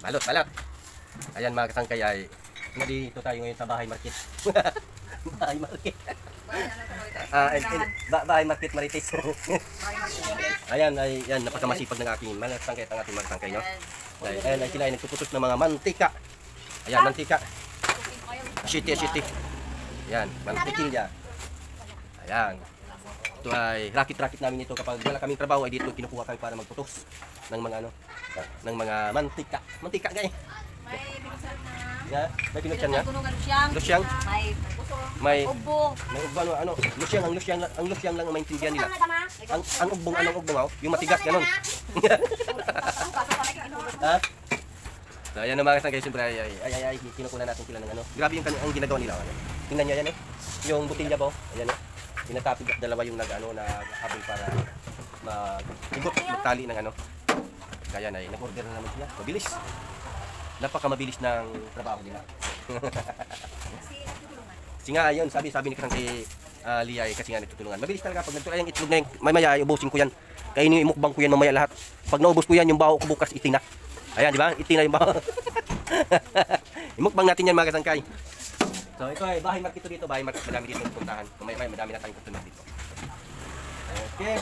Balot, balot. Ayan mga kasangkay ay nandito tayo ngayon sa bahay market. Bahay market. Bahay market Marites. Ayan ay yan napakamasipag ng aking mga kasangkay at ang ating mga kasangkay, no? Ayan ay sila ay nagpuputos ng mga mantika. Ayan, mantika. Shiti. Ayan, mantikilya. Ayan. Ito ay rakit-rakit namin ito kapag wala kaming trabaho ay dito kinukuha kami para magputos ng mga ano, ng mga mantika. Mantika gay. May binuksan na. Ya, may pinutsan nga. Lusyang. May ubo. May ubo ano, lusyang, ang lusyang lang ang maintindihan nila. Ang ugbong anong ugbong oh, yung matigas ganun. Ha? So, ayan naman kasi siyempre ay kinukuha natin sila ng ano. Grabe yung ang ginagawa nila ano. Tingnan niyo yan eh. Yung butilya po, ayan eh. Tinatapid at dalawa yung naghabol para magtali ng ano. Kaya na nag-order na naman sila. Mabilis. Napakamabilis ng trabaho nila. Kasi nga yun, sabi ni Kasang si Liay kasi nga nagtutulungan. Mabilis talaga pag nagtulay yung itlog na yung mamaya ay ubusin ko yan. Kainin yung imukbang ko yan mamaya lahat. Pag naubos ko yan, yung baho ko bukas itina. Ayan, di ba? Itina yung baho. Imukbang natin yan mga kasangkay. So ito ay bahay market dito, bahay market madami dito puntahan. May madami na tayong customer dito. Okay.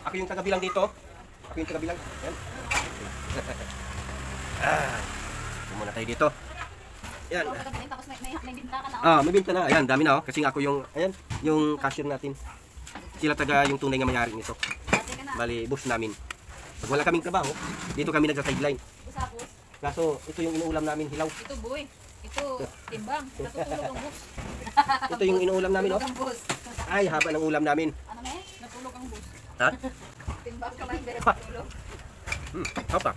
Ako yung taga-bilang dito. Ayan. Muna tayo dito. Ayan. Tapos may binta ka na. May binta na. Ayan, dami na oh. Kasi ako yung, ayan, yung cashier natin. Sila taga yung tunay nga may-ari nito. Bali, boss namin. Pag wala kaming trabaho, dito kami nagsa-sideline. Kaso, ito yung inuulam namin, hilaw. Ito boy. Ito timbang. Natutulog ang bus. Ito yung inuulam namin, oh. Ay, haba ng ulam namin. Ano na eh? Natulog ang bus. Ha? Timbang ka lang pero natulog. Hapa.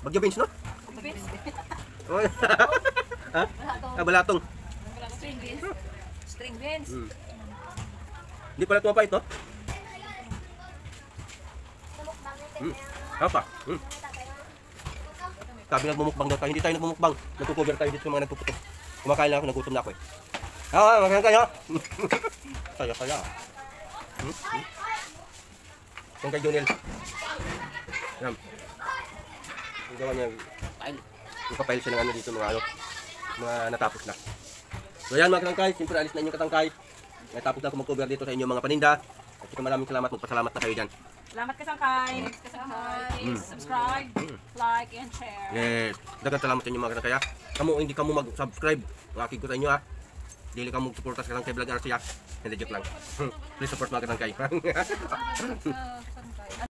Bagyo beans, no? Ha? Balatong. String beans. String beans. Hindi pala tumapait, no? Hapa. Sabi nagmumukbang daw tayo. Hindi tayo nagmumukbang. Nagko-cover tayo dito sa mga nagpuputok. Kumakain lang ako, nagutom na ako eh. Magkakain kayo. Saya. Yung kay Jonel. Yan. Yung gawa niya, ipapile siya ng ano dito, mga natapos na. So yan mga katangkay, siyempre alis na inyong katangkay. Natapos na ako mag-cover dito sa inyong mga paninda. At maraming salamat, magpasalamat na kayo dyan. Salamat kasangkay. Please subscribe, like, and share. Yes. Dagang salamat sa inyo mga katangkay. Hindi kamo mag-subscribe. Makikig ko sa inyo ha. Dili ka mag-suporta sa katangkay vlog RC ha. Hindi joke lang. Please support mga katangkay.